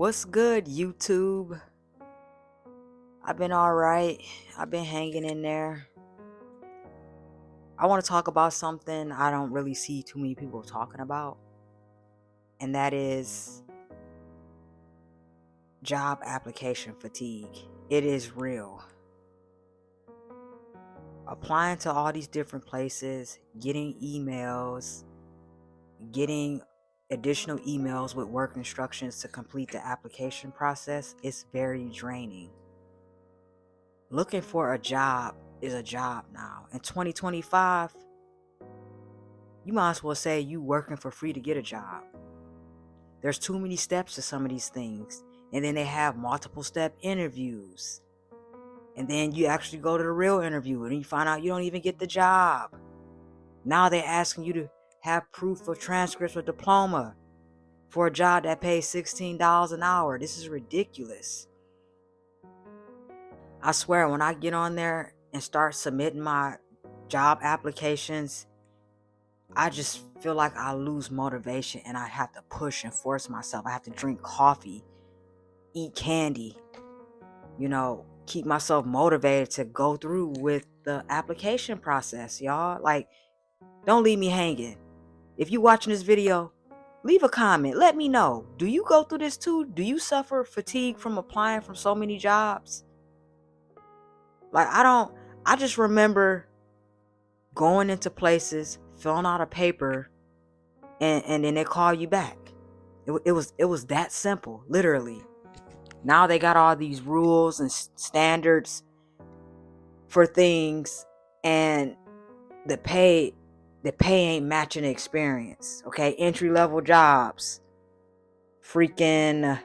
What's good, YouTube? I've been all right. I've been hanging in there. I want to talk about something I don't really see too many people talking about, and that is job application fatigue. It is real. Applying to all these different places, getting emails, getting additional emails with work instructions to complete the application process is very draining. Looking for a job is a job now. In 2025, you might as well say you working for free to get a job. There's too many steps to some of these things. And then they have multiple step interviews. And then you actually go to the real interview and you find out you don't even get the job. Now they're asking you to have proof of transcripts or diploma for a job that pays $16 an hour. This is ridiculous. I swear, when I get on there and start submitting my job applications, I just feel like I lose motivation and I have to push and force myself. I have to drink coffee, eat candy, keep myself motivated to go through with the application process, y'all. Like, don't leave me hanging. If you watching this video, leave a comment. Let me know. Do you go through this too? Do you suffer fatigue from applying from so many jobs? Like, I just remember going into places, filling out a paper, and then they call you back. It was that simple, literally. Now they got all these rules and standards for things, and the pay ain't matching the experience. Okay, entry level jobs, freaking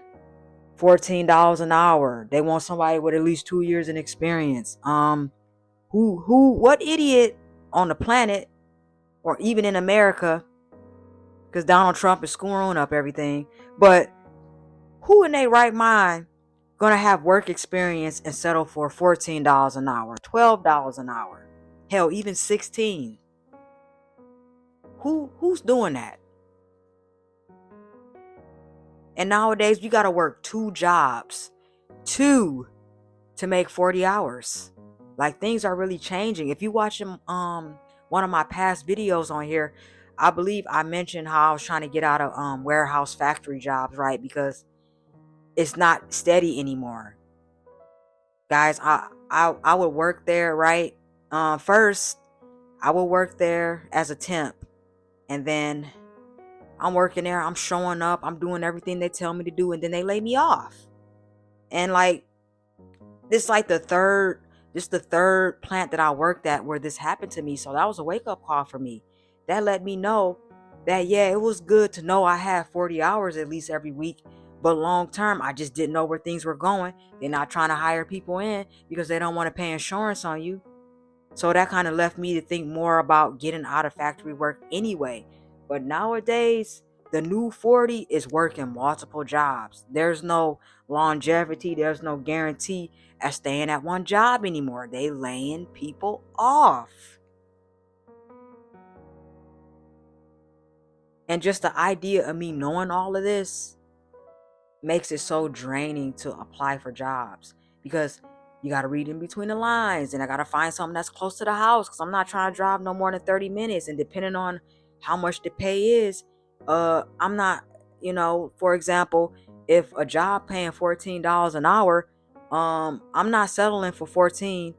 $14 an hour. They want somebody with at least 2 years in experience. What idiot on the planet, or even in America, because Donald Trump is screwing up everything, but who in their right mind gonna have work experience and settle for $14 an hour, $12 an hour, hell, even 16? Who's doing that? And nowadays you gotta work 2 jobs, to make 40 hours. Like, things are really changing. If you watch one of my past videos on here, I believe I mentioned how I was trying to get out of warehouse factory jobs, right? Because it's not steady anymore. Guys, I would work there, right? First, I would work there as a temp, and then I'm working there, I'm showing up, I'm doing everything they tell me to do, and then they lay me off. And like, this like the third plant that I worked at where this happened to me. So that was a wake-up call for me. That let me know that, yeah, it was good to know I had 40 hours at least every week, but long term, I just didn't know where things were going. They're not trying to hire people in because they don't want to pay insurance on you. So that kind of left me to think more about getting out of factory work anyway. But nowadays, the new 40 is working multiple jobs. There's no longevity, there's no guarantee at staying at one job anymore. They laying people off. And just the idea of me knowing all of this makes it so draining to apply for jobs, because you got to read in between the lines, and I got to find something that's close to the house, because I'm not trying to drive no more than 30 minutes. And depending on how much the pay is, I'm not, for example, if a job paying $14 an hour, I'm not settling for 14.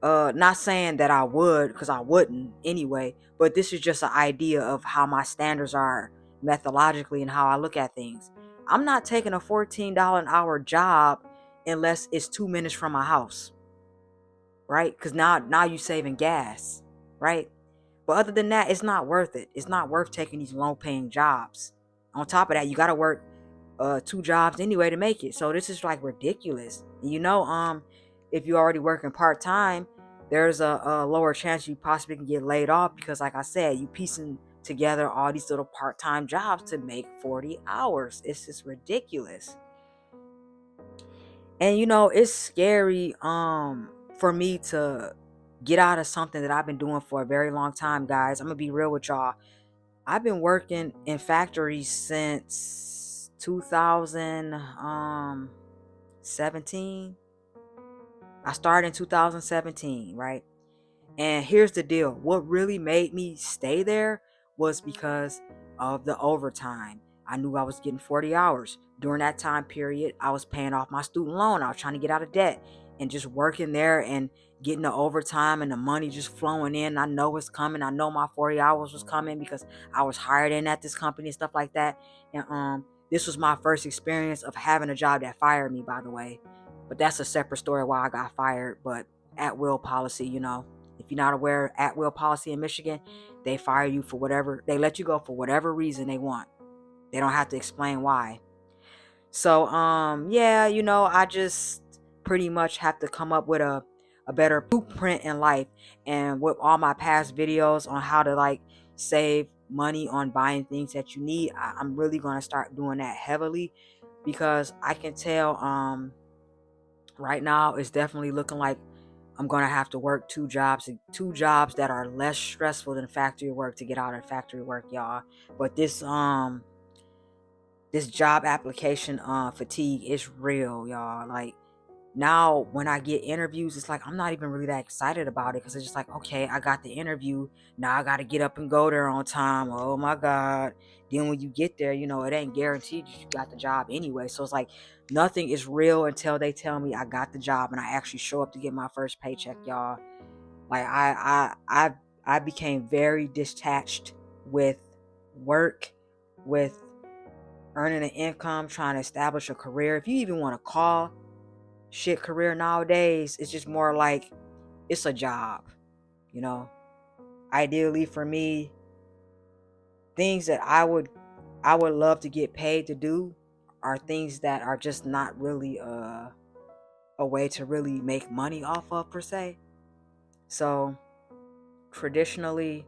Not saying that I would, because I wouldn't anyway, but this is just an idea of how my standards are methodologically and how I look at things. I'm not taking a $14 an hour job unless it's 2 minutes from my house, right? Because now you saving gas, right? But other than that, it's not worth it. It's not worth taking these low paying jobs. On top of that, you got to work 2 jobs anyway to make it. So this is like ridiculous. If you're already working part time, there's a lower chance you possibly can get laid off, because like I said, you piecing together all these little part-time jobs to make 40 hours. It's just ridiculous. And it's scary for me to get out of something that I've been doing for a very long time, guys. I'm gonna be real with y'all. I've been working in factories since 2017. I started in 2017, right? And here's the deal. What really made me stay there was because of the overtime. I knew I was getting 40 hours. During that time period, I was paying off my student loan. I was trying to get out of debt and just working there and getting the overtime and the money just flowing in. I know it's coming. I know my 40 hours was coming because I was hired in at this company and stuff like that. And this was my first experience of having a job that fired me, by the way. But that's a separate story why I got fired. But at will policy, if you're not aware, at will policy in Michigan, they fire you for whatever, they let you go for whatever reason they want. They don't have to explain why. So, yeah, I just pretty much have to come up with a better blueprint in life. And with all my past videos on how to like save money on buying things that you need, I'm really going to start doing that heavily because I can tell, right now it's definitely looking like I'm gonna have to work two jobs that are less stressful than factory work to get out of factory work, y'all. But this job application fatigue is real, y'all. Like, now when I get interviews, it's like I'm not even really that excited about it because it's just like, okay, I got the interview. Now I got to get up and go there on time. Oh my God. Then when you get there, it ain't guaranteed you got the job anyway. So it's like nothing is real until they tell me I got the job and I actually show up to get my first paycheck, y'all. Like I became very detached with work, with earning an income, trying to establish a career. If you even want to call shit career nowadays, it's just more like it's a job, you know. Ideally for me, things that I would love to get paid to do are things that are just not really a way to really make money off of per se. So traditionally,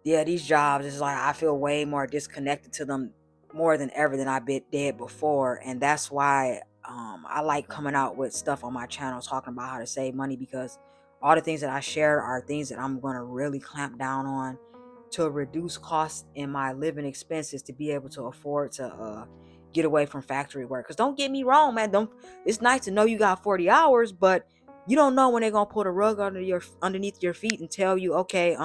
yeah, these jobs is like I feel way more disconnected to them more than ever than did before, and that's why I like coming out with stuff on my channel talking about how to save money because all the things that I share are things that I'm gonna really clamp down on to reduce costs in my living expenses to be able to afford to get away from factory work. Cause don't get me wrong, man. Don't. It's nice to know you got 40 hours, but you don't know when they're gonna pull the rug underneath your feet and tell you, okay,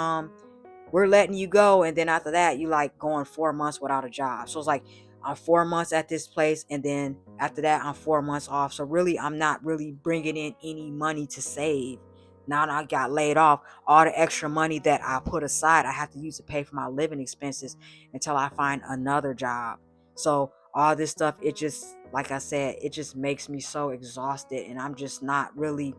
we're letting you go, and then after that you like going 4 months without a job. So it's like I'm 4 months at this place, and then after that I'm 4 months off. So really I'm not really bringing in any money to save. Now that I got laid off, all the extra money that I put aside I have to use to pay for my living expenses until I find another job. So all this stuff, it just, like I said, it just makes me so exhausted, and I'm just not really,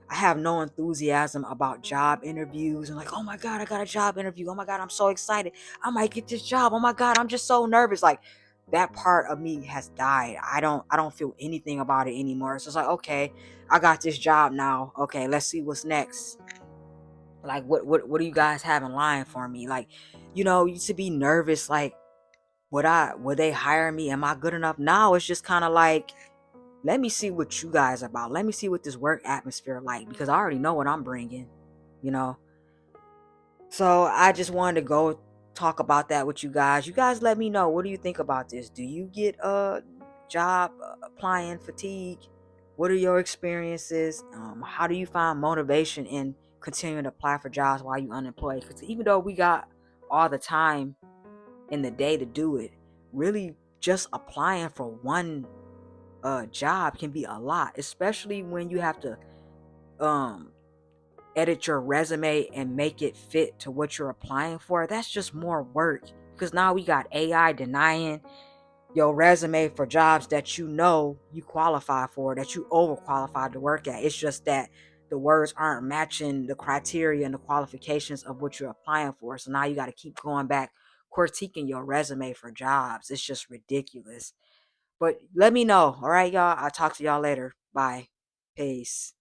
I have no enthusiasm about job interviews and like, oh my God, I got a job interview. Oh my God, I'm so excited. I might get this job. Oh my God, I'm just so nervous. Like, that part of me has died. I don't feel anything about it anymore. So it's like, okay, I got this job now. Okay, let's see what's next. Like, what do you guys have in line for me? Like, used to be nervous, like, would they hire me? Am I good enough? Now it's just kind of like, let me see what you guys are about. Let me see what this work atmosphere like, because I already know what I'm bringing, you know. So I just wanted to go talk about that with you guys. You guys let me know, what do you think about this? Do you get job applying fatigue? What are your experiences? How do you find motivation in continuing to apply for jobs while you unemployed? Because even though we got all the time in the day to do it, really just applying for one job can be a lot, especially when you have to um edit your resume and make it fit to what you're applying for. That's just more work because now we got AI denying your resume for jobs that you qualify for, that you overqualified to work at. It's just that the words aren't matching the criteria and the qualifications of what you're applying for. So now you got to keep going back critiquing your resume for jobs. It's just ridiculous. But let me know. All right, y'all. I'll talk to y'all later. Bye. Peace.